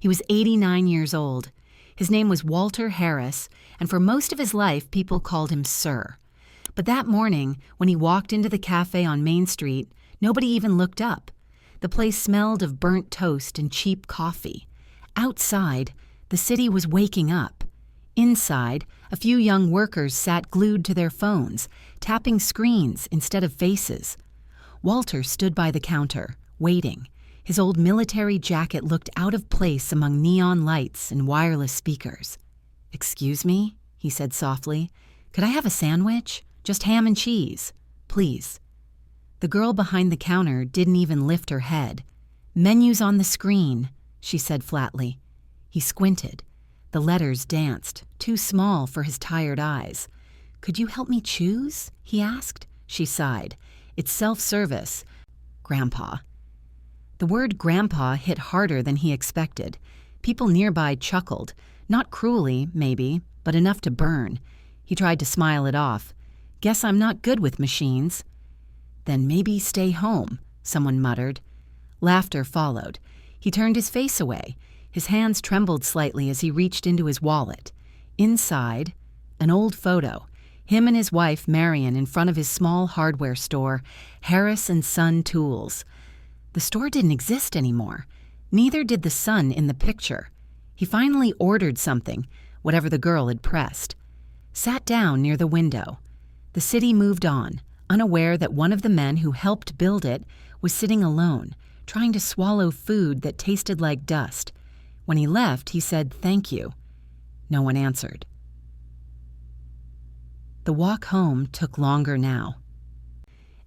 He was 89 years old. His name was Walter Harris, and for most of his life, people called him Sir. But that morning, when he walked into the cafe on Main Street, nobody even looked up. The place smelled of burnt toast and cheap coffee. Outside, the city was waking up. Inside, a few young workers sat glued to their phones, tapping screens instead of faces. Walter stood by the counter, waiting. His old military jacket looked out of place among neon lights and wireless speakers. "Excuse me," he said softly. "Could I have a sandwich? Just ham and cheese, please." The girl behind the counter didn't even lift her head. "Menu's on the screen," she said flatly. He squinted. The letters danced, too small for his tired eyes. "Could you help me choose?" he asked. She sighed. "It's self-service. Grandpa." The word grandpa hit harder than he expected. People nearby chuckled, not cruelly, maybe, but enough to burn. He tried to smile it off. "Guess I'm not good with machines." "Then maybe stay home," someone muttered. Laughter followed. He turned his face away. His hands trembled slightly as he reached into his wallet. Inside, an old photo. Him and his wife, Marion, in front of his small hardware store, Harris and Son Tools. The store didn't exist anymore. Neither did the son in the picture. He finally ordered something, whatever the girl had pressed. Sat down near the window. The city moved on, unaware that one of the men who helped build it was sitting alone, trying to swallow food that tasted like dust. When he left, he said, "Thank you." No one answered. The walk home took longer now.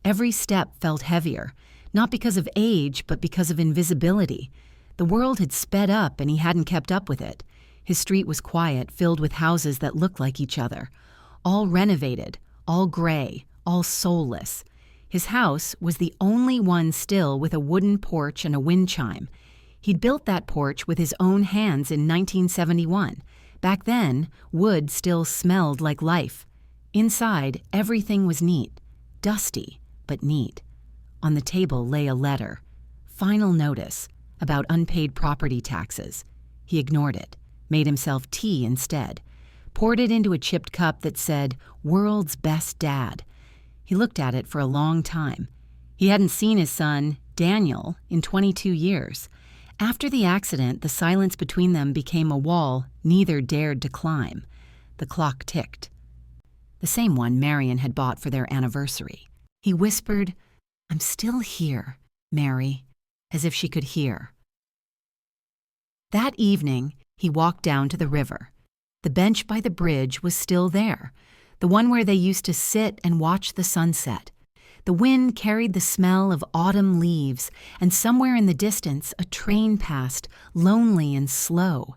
Every step felt heavier, not because of age, but because of invisibility. The world had sped up and he hadn't kept up with it. His street was quiet, filled with houses that looked like each other. All renovated, all gray, all soulless. His house was the only one still with a wooden porch and a wind chime. He'd built that porch with his own hands in 1971. Back then, wood still smelled like life. Inside, everything was neat. Dusty, but neat. On the table lay a letter. Final notice about unpaid property taxes. He ignored it, made himself tea instead, poured it into a chipped cup that said, "World's Best Dad." He looked at it for a long time. He hadn't seen his son, Daniel, in 22 years. After the accident, the silence between them became a wall neither dared to climb. The clock ticked. The same one Marion had bought for their anniversary. He whispered, "I'm still here, Mary," as if she could hear. That evening, he walked down to the river. The bench by the bridge was still there, the one where they used to sit and watch the sunset. The wind carried the smell of autumn leaves, and somewhere in the distance a train passed, lonely and slow.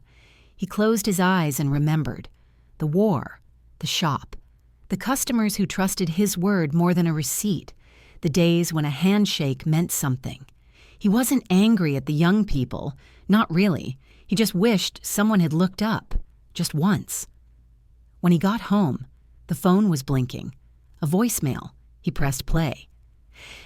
He closed his eyes and remembered. The war, the shop, the customers who trusted his word more than a receipt, the days when a handshake meant something. He wasn't angry at the young people, not really. He just wished someone had looked up, just once. When he got home, the phone was blinking. A voicemail. He pressed play.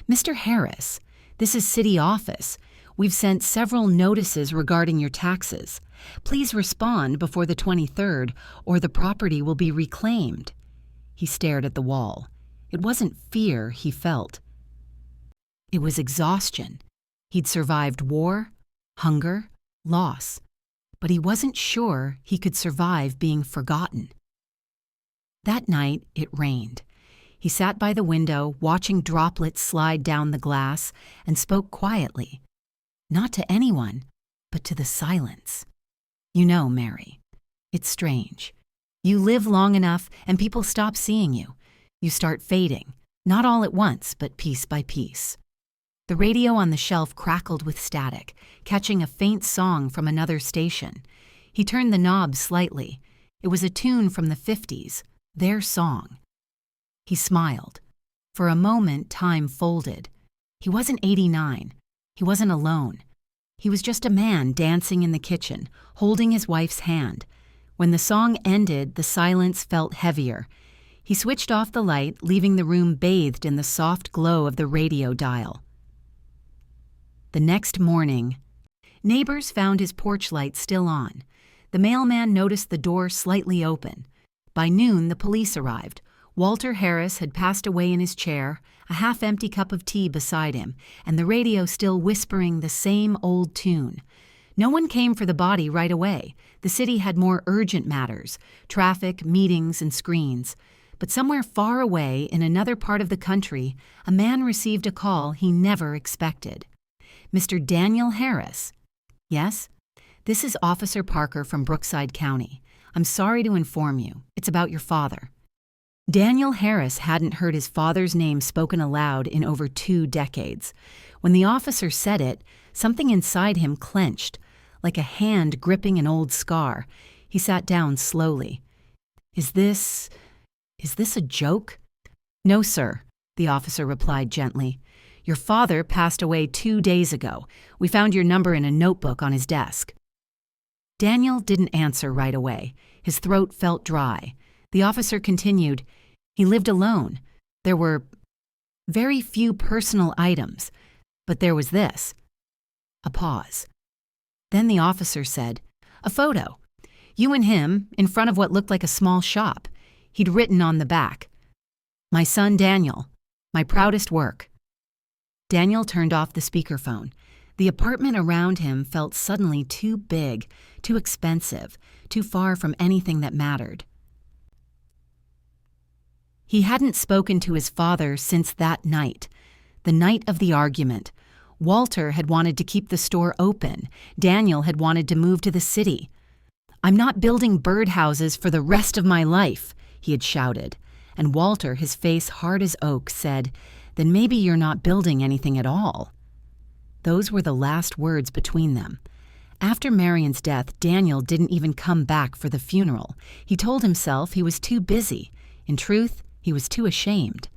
"Mr. Harris, this is City Office. We've sent several notices regarding your taxes. Please respond before the 23rd, or the property will be reclaimed." He stared at the wall. It wasn't fear he felt. It was exhaustion. He'd survived war, hunger, loss, but he wasn't sure he could survive being forgotten. That night, it rained. He sat by the window, watching droplets slide down the glass, and spoke quietly. Not to anyone, but to the silence. "You know, Mary, it's strange. You live long enough and people stop seeing you. You start fading, not all at once, but piece by piece." The radio on the shelf crackled with static, catching a faint song from another station. He turned the knob slightly. It was a tune from the 50s, their song. He smiled. For a moment, time folded. He wasn't 89. He wasn't alone. He was just a man dancing in the kitchen, holding his wife's hand. When the song ended, the silence felt heavier. He switched off the light, leaving the room bathed in the soft glow of the radio dial. The next morning, Neighbors found his porch light still on. The mailman noticed the door slightly open. By noon, the police arrived. Walter Harris had passed away in his chair, a half-empty cup of tea beside him, and the radio still whispering the same old tune. No one came for the body right away. The city had more urgent matters, traffic, meetings, and screens. But somewhere far away in another part of the country, a man received a call he never expected. Mr. Daniel Harris. Yes? This is Officer Parker from Brookside County. I'm sorry to inform you. It's about your father. Daniel Harris hadn't heard his father's name spoken aloud in over 2 decades. When the officer said it, something inside him clenched, like a hand gripping an old scar. He sat down slowly. Is this a joke? No, sir, the officer replied gently. Your father passed away 2 days ago. We found your number in a notebook on his desk. Daniel didn't answer right away. His throat felt dry. The officer continued, he lived alone. There were very few personal items, but there was this. A pause. Then the officer said, a photo. You and him in front of what looked like a small shop. He'd written on the back, my son Daniel, my proudest work. Daniel turned off the speakerphone. The apartment around him felt suddenly too big, too expensive, too far from anything that mattered. He hadn't spoken to his father since that night, the night of the argument. Walter had wanted to keep the store open. Daniel had wanted to move to the city. I'm not building birdhouses for the rest of my life, he had shouted. And Walter, his face hard as oak, said, then maybe you're not building anything at all. Those were the last words between them. After Marion's death, Daniel didn't even come back for the funeral. He told himself he was too busy. In truth, he was too ashamed.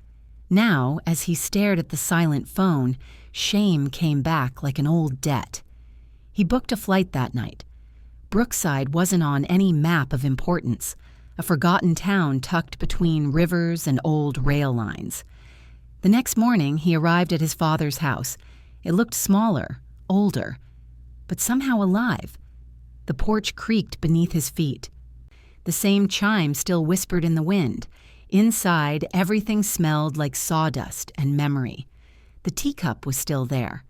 Now, as he stared at the silent phone, shame came back like an old debt. He booked a flight that night. Brookside wasn't on any map of importance, a forgotten town tucked between rivers and old rail lines. The next morning, he arrived at his father's house. It looked smaller, older, but somehow alive. The porch creaked beneath his feet. The same chime still whispered in the wind. Inside, everything smelled like sawdust and memory. The teacup was still there.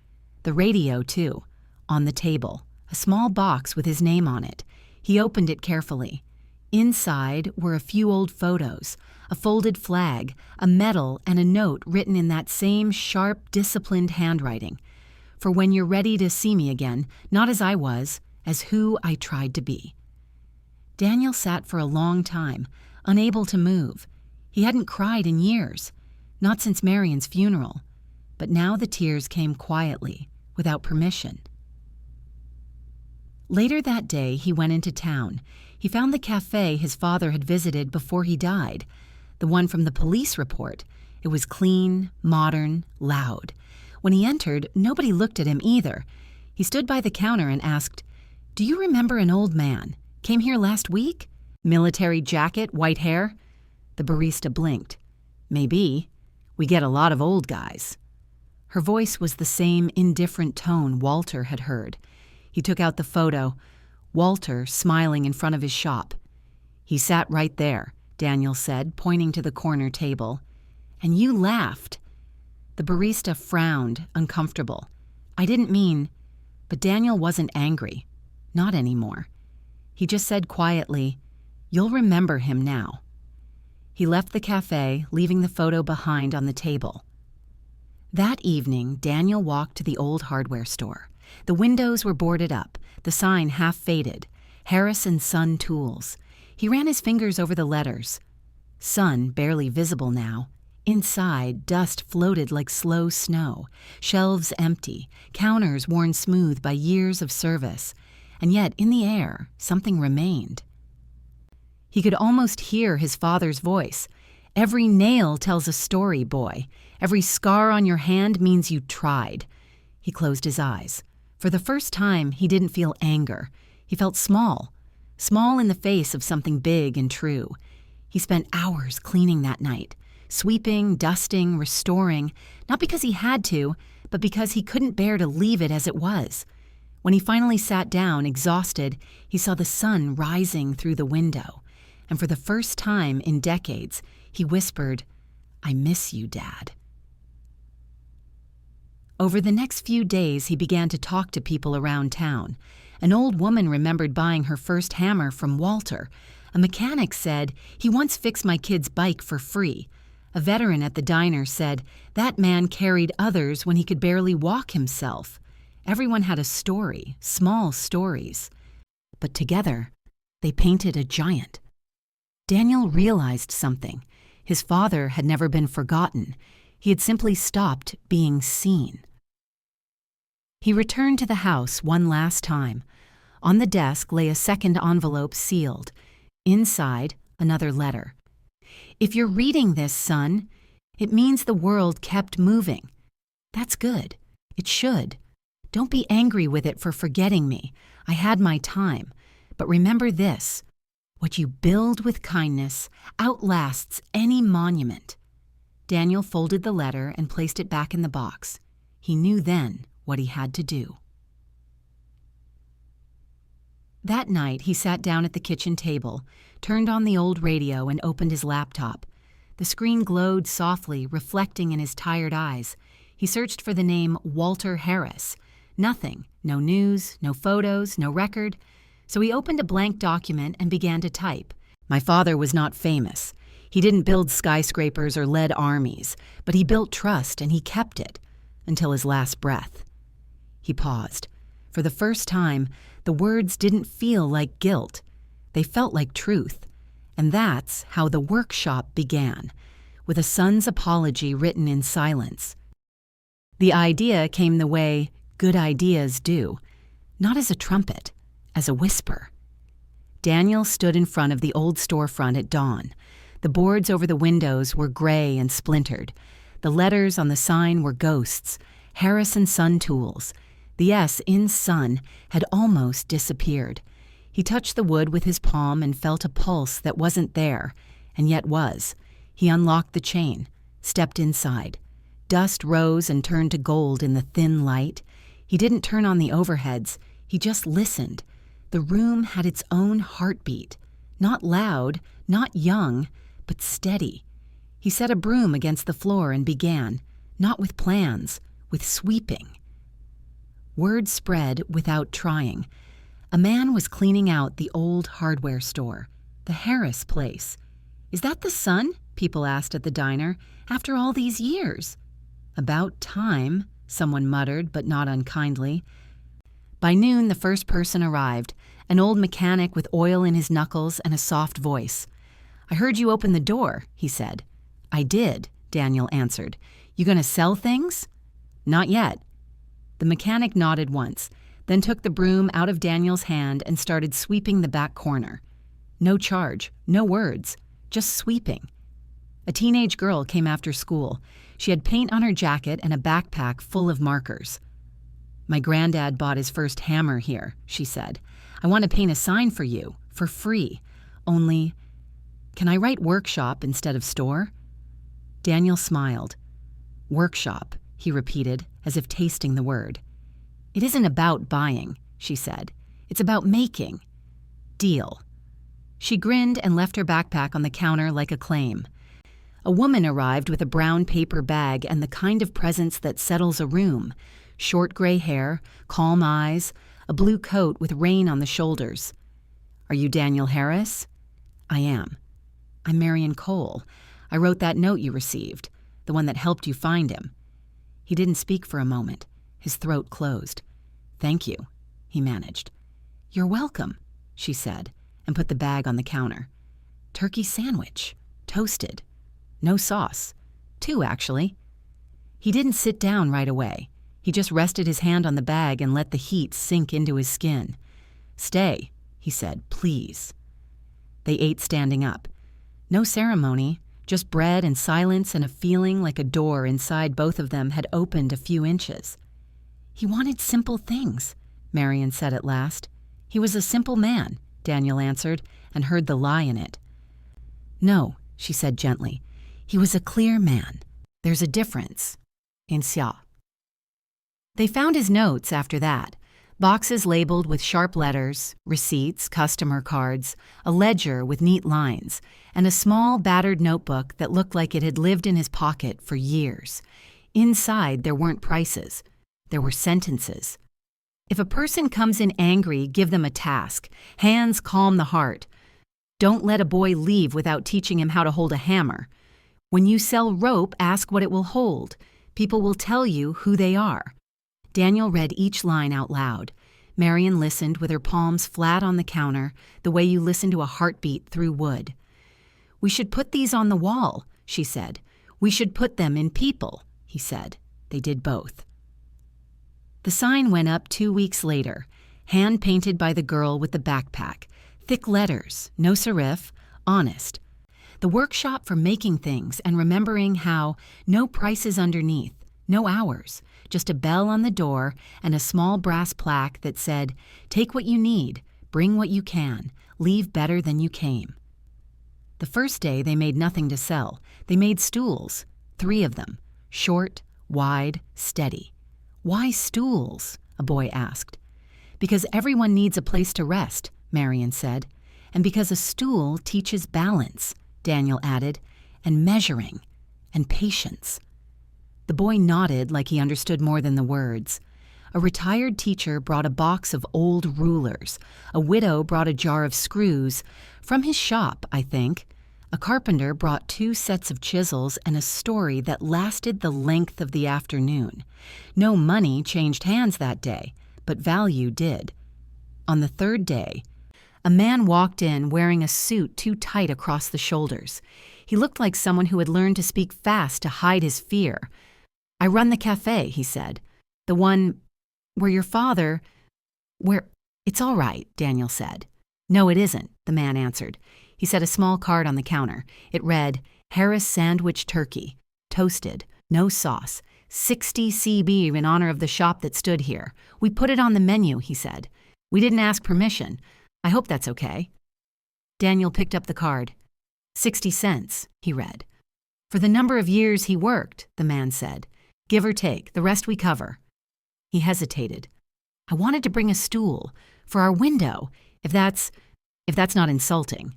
The radio, too, on the table, a small box with his name on it. He opened it carefully. Inside were a few old photos, a folded flag, a medal, and a note written in that same sharp, disciplined handwriting. For when you're ready to see me again, not as I was, as who I tried to be. Daniel sat for a long time, unable to move. He hadn't cried in years, not since Marion's funeral. But now the tears came quietly, without permission. Later that day, he went into town. He found the cafe his father had visited before he died, the one from the police report. It was clean, modern, loud. When he entered, nobody looked at him either. He stood by the counter and asked, "Do you remember an old man? Came here last week? Military jacket, white hair?" The barista blinked. "Maybe. We get a lot of old guys." Her voice was the same indifferent tone Walter had heard. He took out the photo, Walter smiling in front of his shop. "He sat right there," Daniel said, pointing to the corner table. "And you laughed." The barista frowned, uncomfortable. "I didn't mean..." But Daniel wasn't angry. Not anymore. He just said quietly, "You'll remember him now." He left the cafe, leaving the photo behind on the table. That evening, Daniel walked to the old hardware store. The windows were boarded up, the sign half faded, Harris & Son Tools. He ran his fingers over the letters. Son barely visible now. Inside, dust floated like slow snow, shelves empty, counters worn smooth by years of service. And yet, in the air, something remained. He could almost hear his father's voice. "Every nail tells a story, boy. Every scar on your hand means you tried." He closed his eyes. For the first time, he didn't feel anger. He felt small in the face of something big and true. He spent hours cleaning that night, sweeping, dusting, restoring, not because he had to, but because he couldn't bear to leave it as it was. When he finally sat down, exhausted, he saw the sun rising through the window, and for the first time in decades, he whispered, "I miss you, Dad." Over the next few days, he began to talk to people around town. An old woman remembered buying her first hammer from Walter. A mechanic said, "He once fixed my kid's bike for free." A veteran at the diner said, "That man carried others when he could barely walk himself." Everyone had a story, small stories. But together, they painted a giant. Daniel realized something. His father had never been forgotten. He had simply stopped being seen. He returned to the house one last time. On the desk lay a second envelope sealed. Inside, another letter. "If you're reading this, son, it means the world kept moving. That's good. It should. Don't be angry with it for forgetting me. I had my time. But remember this. What you build with kindness outlasts any monument." Daniel folded the letter and placed it back in the box. He knew then what he had to do. That night, he sat down at the kitchen table, turned on the old radio, and opened his laptop. The screen glowed softly, reflecting in his tired eyes. He searched for the name Walter Harris. Nothing. No news, no photos, no record. So he opened a blank document and began to type. "My father was not famous. He didn't build skyscrapers or led armies, but he built trust and he kept it until his last breath." He paused. For the first time, the words didn't feel like guilt. They felt like truth. And that's how the workshop began, with a son's apology written in silence. The idea came the way good ideas do, not as a trumpet, as a whisper. Daniel stood in front of the old storefront at dawn. The boards over the windows were gray and splintered. The letters on the sign were ghosts, Harris & Son Tools. The S in son had almost disappeared. He touched the wood with his palm and felt a pulse that wasn't there, and yet was. He unlocked the chain, stepped inside. Dust rose and turned to gold in the thin light. He didn't turn on the overheads. He just listened. The room had its own heartbeat. Not loud, not young, but steady. He set a broom against the floor and began, not with plans, with sweeping. Word spread without trying. A man was cleaning out the old hardware store, the Harris place. "Is that the son?" people asked at the diner. "After all these years." "About time," someone muttered, but not unkindly. By noon, the first person arrived, an old mechanic with oil in his knuckles and a soft voice. "I heard you open the door," he said. "I did," Daniel answered. "You gonna sell things?" "Not yet." The mechanic nodded once, then took the broom out of Daniel's hand and started sweeping the back corner. No charge, no words, just sweeping. A teenage girl came after school. She had paint on her jacket and a backpack full of markers. "My granddad bought his first hammer here," she said. "I want to paint a sign for you, for free. Only, can I write workshop instead of store?" Daniel smiled. "Workshop," he repeated, as if tasting the word. "It isn't about buying," she said. "It's about making. Deal." She grinned and left her backpack on the counter like a claim. A woman arrived with a brown paper bag and the kind of presence that settles a room. Short gray hair, calm eyes, a blue coat with rain on the shoulders. "Are you Daniel Harris?" "I am." "I'm Marion Cole. I wrote that note you received, the one that helped you find him." He didn't speak for a moment. His throat closed. "Thank you," he managed. "You're welcome," she said, and put the bag on the counter. "Turkey sandwich, toasted. No sauce. 2, actually." He didn't sit down right away. He just rested his hand on the bag and let the heat sink into his skin. "Stay," he said, "please." They ate standing up. No ceremony, just bread and silence and a feeling like a door inside both of them had opened a few inches. "He wanted simple things," Marion said at last. "He was a simple man," Daniel answered, and heard the lie in it. "No," she said gently. "He was a clear man. There's a difference. In ça." They found his notes after that. Boxes labeled with sharp letters, receipts, customer cards, a ledger with neat lines, and a small battered notebook that looked like it had lived in his pocket for years. Inside, there weren't prices. There were sentences. If a person comes in angry, give them a task. Hands calm the heart. Don't let a boy leave without teaching him how to hold a hammer. When you sell rope, ask what it will hold. People will tell you who they are. Daniel read each line out loud. Marion listened with her palms flat on the counter, the way you listen to a heartbeat through wood. "We should put these on the wall," she said. "We should put them in people," he said. They did both. The sign went up 2 weeks later, hand-painted by the girl with the backpack. Thick letters, no serif, honest. The workshop for making things and remembering how no prices underneath, no hours, just a bell on the door and a small brass plaque that said, "Take what you need, bring what you can, leave better than you came." The first day they made nothing to sell. They made stools, 3 of them, short, wide, steady. "Why stools?" a boy asked. "Because everyone needs a place to rest," Marion said. "And because a stool teaches balance," Daniel added, "and measuring, and patience." The boy nodded like he understood more than the words. A retired teacher brought a box of old rulers. A widow brought a jar of screws. From his shop, I think. A carpenter brought 2 sets of chisels and a story that lasted the length of the afternoon. No money changed hands that day, but value did. On the 3rd day, a man walked in wearing a suit too tight across the shoulders. He looked like someone who had learned to speak fast to hide his fear. "I run the cafe," he said. "The one where your father, where—" "It's all right," Daniel said. "No, it isn't," the man answered. He set a small card on the counter. It read, "Harris Sandwich Turkey, toasted, no sauce, 60 CB in honor of the shop that stood here. We put it on the menu," he said. "We didn't ask permission. I hope that's okay." Daniel picked up the card. 60 cents, he read. "For the number of years he worked," the man said. "Give or take, the rest we cover." He hesitated. "I wanted to bring a stool for our window, if that's not insulting."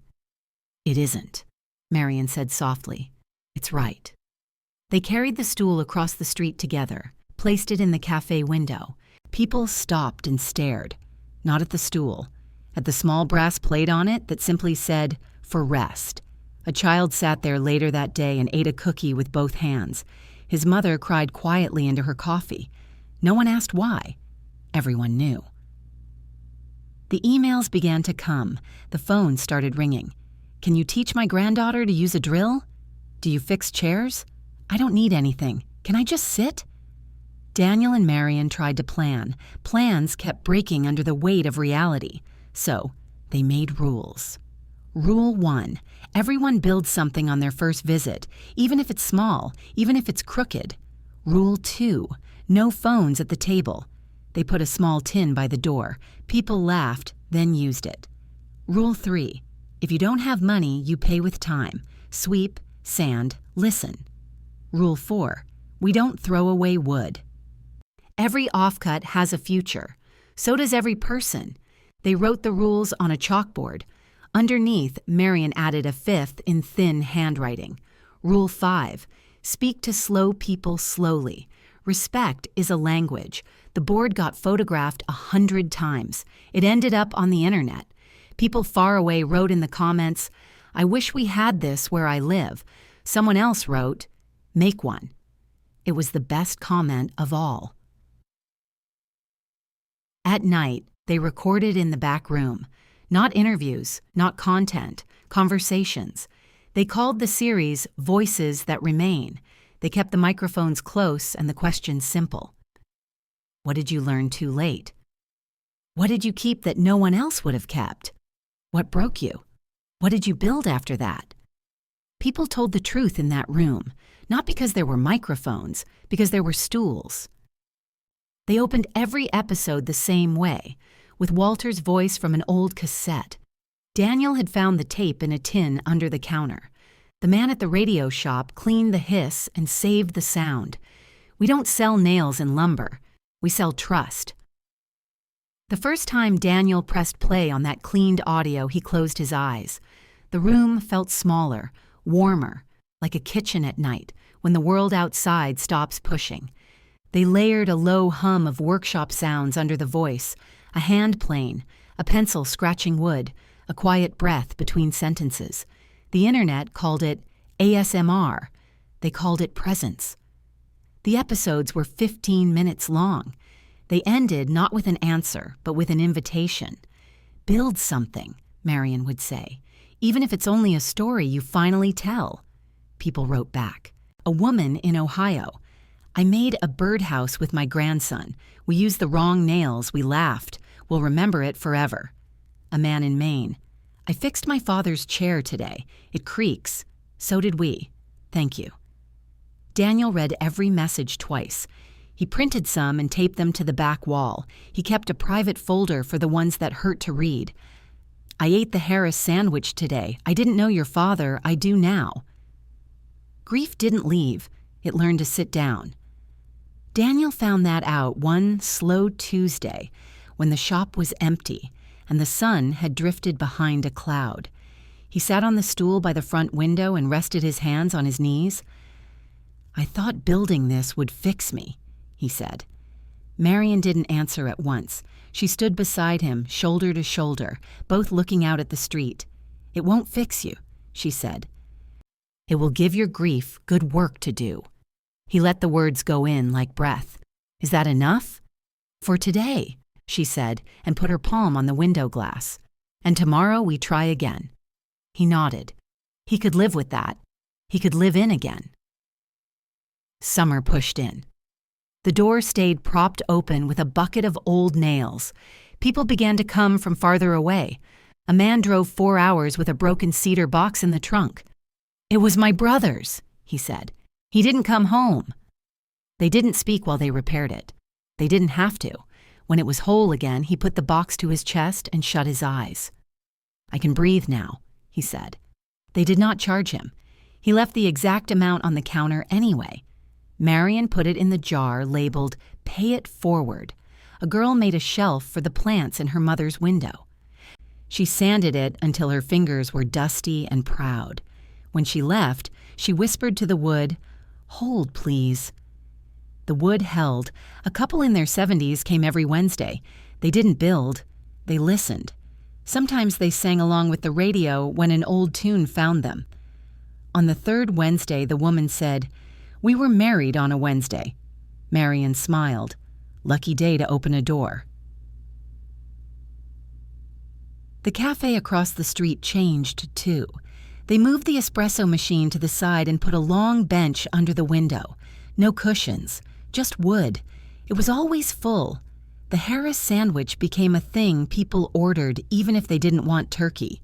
"It isn't," Marion said softly. "It's right." They carried the stool across the street together, placed it in the cafe window. People stopped and stared, not at the stool, at the small brass plate on it that simply said, "For rest." A child sat there later that day and ate a cookie with both hands. His mother cried quietly into her coffee. No one asked why. Everyone knew. The emails began to come. The phone started ringing. "Can you teach my granddaughter to use a drill? Do you fix chairs? I don't need anything. Can I just sit?" Daniel and Marion tried to plan. Plans kept breaking under the weight of reality. So they made rules. Rule 1. Everyone builds something on their first visit, even if it's small, even if it's crooked. Rule 2. No phones at the table. They put a small tin by the door. People laughed, then used it. Rule 3. If you don't have money, you pay with time. Sweep, sand, listen. Rule 4. We don't throw away wood. Every offcut has a future. So does every person. They wrote the rules on a chalkboard. Underneath, Marion added a 5th in thin handwriting. Rule 5. Speak to slow people slowly. Respect is a language. The board got photographed 100 times. It ended up on the internet. People far away wrote in the comments, "I wish we had this where I live." Someone else wrote, "Make one." It was the best comment of all. At night, they recorded in the back room. Not interviews, not content, conversations. They called the series Voices That Remain. They kept the microphones close and the questions simple. What did you learn too late? What did you keep that no one else would have kept? What broke you? What did you build after that? People told the truth in that room, not because there were microphones, because there were stools. They opened every episode the same way, with Walter's voice from an old cassette. Daniel had found the tape in a tin under the counter. The man at the radio shop cleaned the hiss and saved the sound. We don't sell nails and lumber. We sell trust. The first time Daniel pressed play on that cleaned audio, he closed his eyes. The room felt smaller, warmer, like a kitchen at night when the world outside stops pushing. They layered a low hum of workshop sounds under the voice, a hand plane, a pencil scratching wood, a quiet breath between sentences. The internet called it ASMR. They called it presence. The episodes were 15 minutes long. They ended not with an answer, but with an invitation. Build something, Marion would say, even if it's only a story you finally tell. People wrote back. A woman in Ohio. I made a birdhouse with my grandson. We used the wrong nails. We laughed. We'll remember it forever. A man in Maine. I fixed my father's chair today. It creaks. So did we. Thank you. Daniel read every message twice. He printed some and taped them to the back wall. He kept a private folder for the ones that hurt to read. I ate the Harris sandwich today. I didn't know your father. I do now. Grief didn't leave. It learned to sit down. Daniel found that out one slow Tuesday when the shop was empty and the sun had drifted behind a cloud. He sat on the stool by the front window and rested his hands on his knees. I thought building this would fix me, he said. Marion didn't answer at once. She stood beside him, shoulder to shoulder, both looking out at the street. It won't fix you, she said. It will give your grief good work to do. He let the words go in like breath. Is that enough? For today, she said, and put her palm on the window glass. And tomorrow we try again. He nodded. He could live with that. He could live in again. Summer pushed in. The door stayed propped open with a bucket of old nails. People began to come from farther away. A man drove 4 hours with a broken cedar box in the trunk. It was my brother's, he said. He didn't come home. They didn't speak while they repaired it. They didn't have to. When it was whole again, he put the box to his chest and shut his eyes. I can breathe now, he said. They did not charge him. He left the exact amount on the counter anyway. Marion put it in the jar labeled, Pay It Forward. A girl made a shelf for the plants in her mother's window. She sanded it until her fingers were dusty and proud. When she left, she whispered to the wood, Hold, please. The wood held. A couple in their 70s came every Wednesday. They didn't build. They listened. Sometimes they sang along with the radio when an old tune found them. On the third Wednesday, the woman said, We were married on a Wednesday. Marion smiled. Lucky day to open a door. The cafe across the street changed, too. They moved the espresso machine to the side and put a long bench under the window. No cushions, just wood. It was always full. The Harris sandwich became a thing people ordered even if they didn't want turkey.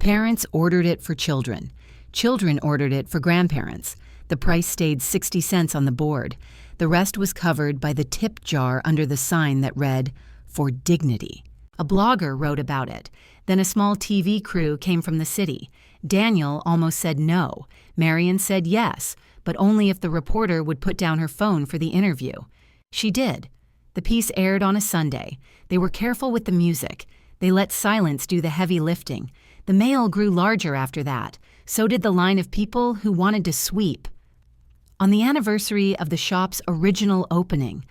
Parents ordered it for children. Children ordered it for grandparents. The price stayed 60 cents on the board. The rest was covered by the tip jar under the sign that read, For Dignity. A blogger wrote about it. Then a small TV crew came from the city. Daniel almost said no. Marion said yes, but only if the reporter would put down her phone for the interview. She did. The piece aired on a Sunday. They were careful with the music. They let silence do the heavy lifting. The mail grew larger after that. So did the line of people who wanted to sweep. On the anniversary of the shop's original opening,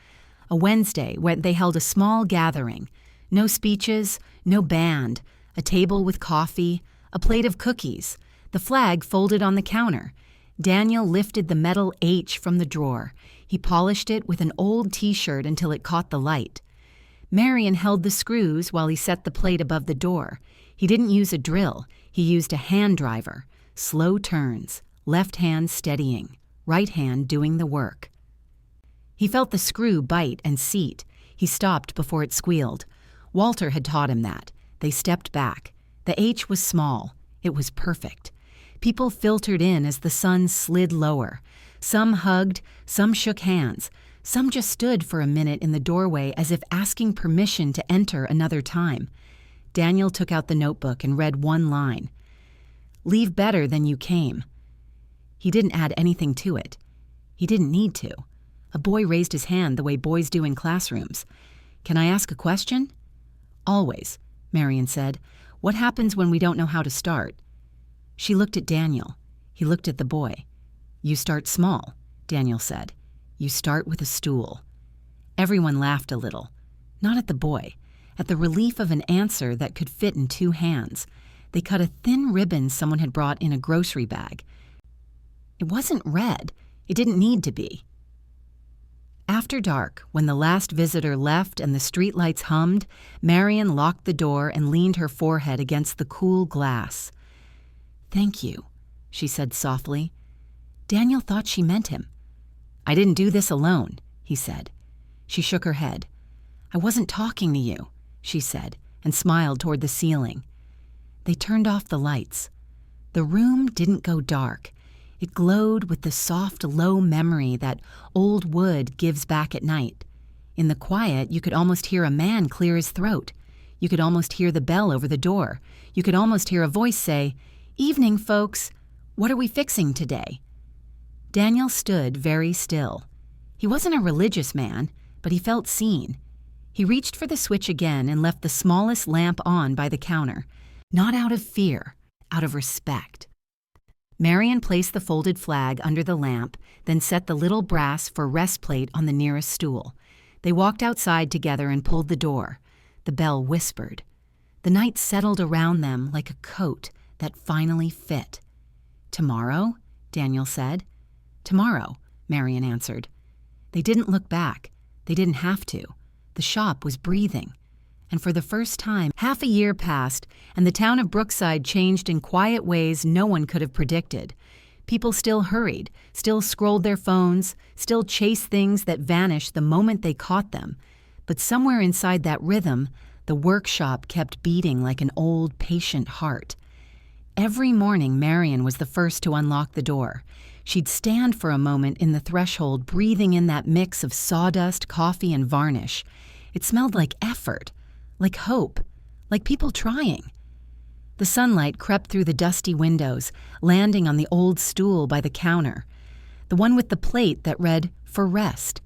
a Wednesday when they held a small gathering, no speeches, no band, a table with coffee, a plate of cookies, the flag folded on the counter. Daniel lifted the metal H from the drawer. He polished it with an old T-shirt until it caught the light. Marion held the screws while he set the plate above the door. He didn't use a drill. He used a hand driver. Slow turns, left hand steadying, right hand doing the work. He felt the screw bite and seat. He stopped before it squealed. Walter had taught him that. They stepped back. The H was small. It was perfect. People filtered in as the sun slid lower. Some hugged, some shook hands. Some just stood for a minute in the doorway as if asking permission to enter another time. Daniel took out the notebook and read one line. Leave better than you came. He didn't add anything to it. He didn't need to. A boy raised his hand the way boys do in classrooms. Can I ask a question? Always, Marion said. What happens when we don't know how to start? She looked at Daniel. He looked at the boy. You start small, Daniel said. You start with a stool. Everyone laughed a little. Not at the boy, at the relief of an answer that could fit in 2 hands. They cut a thin ribbon someone had brought in a grocery bag. It wasn't red. It didn't need to be. After dark, when the last visitor left and the streetlights hummed, Marion locked the door and leaned her forehead against the cool glass. Thank you, she said softly. Daniel thought she meant him. I didn't do this alone, he said. She shook her head. I wasn't talking to you, she said, and smiled toward the ceiling. They turned off the lights. The room didn't go dark. It glowed with the soft, low memory that old wood gives back at night. In the quiet, you could almost hear a man clear his throat. You could almost hear the bell over the door. You could almost hear a voice say, Evening, folks. What are we fixing today? Daniel stood very still. He wasn't a religious man, but he felt seen. He reached for the switch again and left the smallest lamp on by the counter, not out of fear, out of respect. Marion placed the folded flag under the lamp, then set the little brass for rest plate on the nearest stool. They walked outside together and pulled the door. The bell whispered. The night settled around them like a coat that finally fit. Tomorrow, Daniel said. Tomorrow, Marion answered. They didn't look back. They didn't have to. The shop was breathing. And for the first time, half a year passed, and the town of Brookside changed in quiet ways no one could have predicted. People still hurried, still scrolled their phones, still chased things that vanished the moment they caught them. But somewhere inside that rhythm, the workshop kept beating like an old, patient heart. Every morning, Marion was the first to unlock the door. She'd stand for a moment in the threshold, breathing in that mix of sawdust, coffee, and varnish. It smelled like effort, like hope, like people trying. The sunlight crept through the dusty windows, landing on the old stool by the counter, the one with the plate that read, "For rest."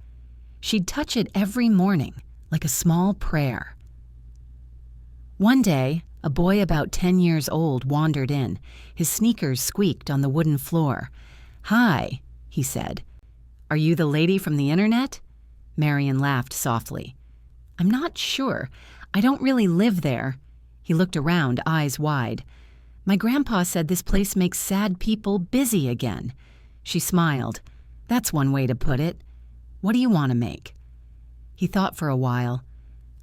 She'd touch it every morning, like a small prayer. One day, a boy about 10 years old wandered in. His sneakers squeaked on the wooden floor. "Hi," he said. "Are you the lady from the internet?" Marion laughed softly. "I'm not sure. I don't really live there." He looked around, eyes wide. "My grandpa said this place makes sad people busy again." She smiled. "That's one way to put it. What do you want to make?" He thought for a while.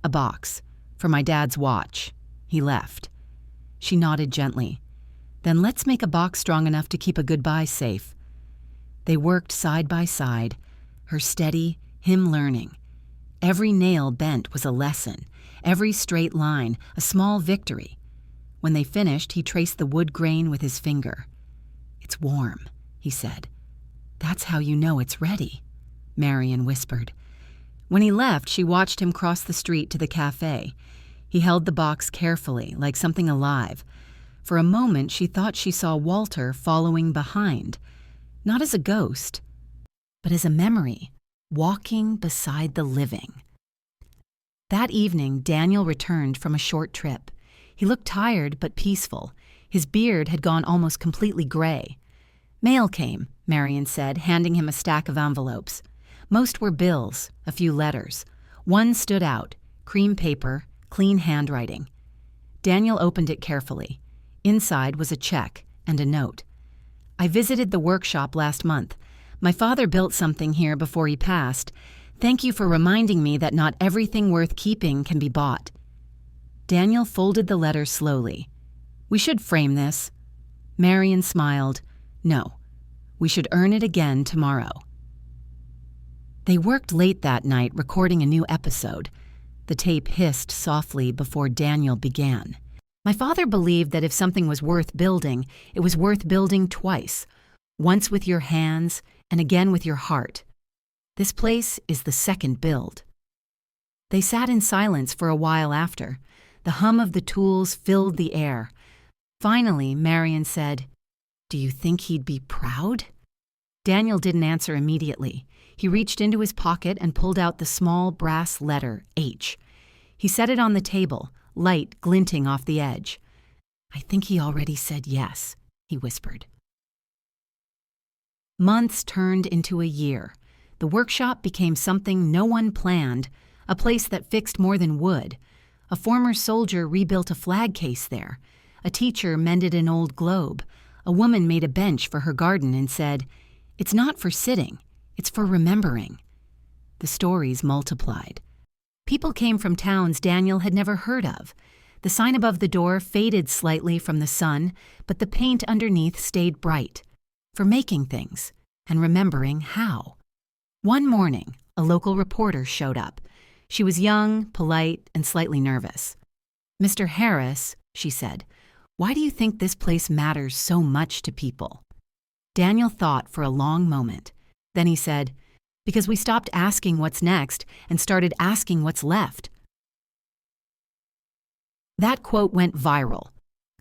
"A box. For my dad's watch." He left. She nodded gently. "Then let's make a box strong enough to keep a goodbye safe." They worked side by side, her steady, him learning. Every nail bent was a lesson, every straight line a small victory. When they finished, he traced the wood grain with his finger. "It's warm," he said. "That's how you know it's ready," Marion whispered. When he left, she watched him cross the street to the café. He held the box carefully, like something alive. For a moment, she thought she saw Walter following behind, not as a ghost, but as a memory, walking beside the living. That evening, Daniel returned from a short trip. He looked tired but peaceful. His beard had gone almost completely gray. "Mail came," Marion said, handing him a stack of envelopes. Most were bills, a few letters. One stood out, cream paper, clean handwriting. Daniel opened it carefully. Inside was a check and a note. "I visited the workshop last month. My father built something here before he passed. Thank you for reminding me that not everything worth keeping can be bought." Daniel folded the letter slowly. "We should frame this." Marion smiled. "No, we should earn it again tomorrow." They worked late that night recording a new episode. The tape hissed softly before Daniel began. "My father believed that if something was worth building, it was worth building twice, once with your hands and again with your heart. This place is the second build." They sat in silence for a while after. The hum of the tools filled the air. Finally, Marion said, "Do you think he'd be proud?" Daniel didn't answer immediately. He reached into his pocket and pulled out the small brass letter H. He set it on the table, light glinting off the edge. "I think he already said yes," he whispered. Months turned into a year. The workshop became something no one planned, a place that fixed more than wood. A former soldier rebuilt a flag case there. A teacher mended an old globe. A woman made a bench for her garden and said, "It's not for sitting, it's for remembering." The stories multiplied. People came from towns Daniel had never heard of. The sign above the door faded slightly from the sun, but the paint underneath stayed bright. For making things and remembering how. One morning, a local reporter showed up. She was young, polite, and slightly nervous. "Mr. Harris," she said, "why do you think this place matters so much to people?" Daniel thought for a long moment. Then he said, "Because we stopped asking what's next and started asking what's left." That quote went viral.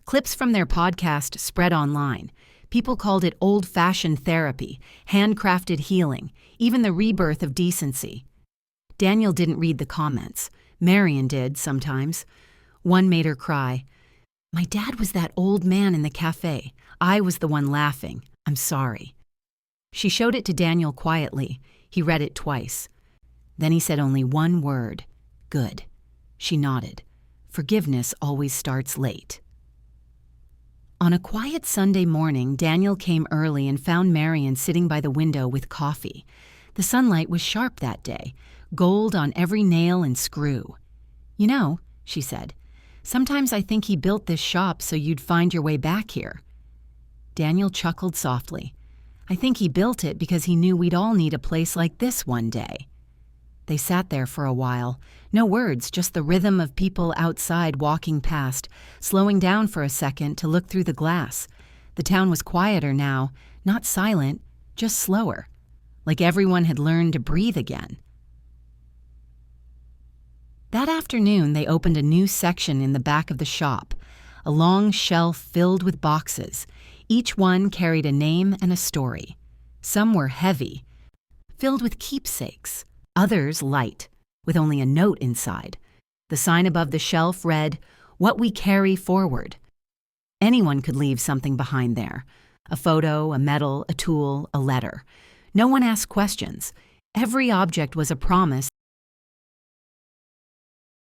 Clips from their podcast spread online. People called it old-fashioned therapy, handcrafted healing, even the rebirth of decency. Daniel didn't read the comments. Marion did, sometimes. One made her cry. "My dad was that old man in the cafe. I was the one laughing. I'm sorry." She showed it to Daniel quietly. He read it twice. Then he said only one word. "Good." She nodded. Forgiveness always starts late. On a quiet Sunday morning, Daniel came early and found Marion sitting by the window with coffee. The sunlight was sharp that day, gold on every nail and screw. "You know," she said, "sometimes I think he built this shop so you'd find your way back here." Daniel chuckled softly. "I think he built it because he knew we'd all need a place like this one day." They sat there for a while. No words, just the rhythm of people outside walking past, slowing down for a second to look through the glass. The town was quieter now, not silent, just slower, like everyone had learned to breathe again. That afternoon, they opened a new section in the back of the shop, a long shelf filled with boxes. Each one carried a name and a story. Some were heavy, filled with keepsakes. Others light, with only a note inside. The sign above the shelf read, "What we carry forward." Anyone could leave something behind there. A photo, a medal, a tool, a letter. No one asked questions. Every object was a promise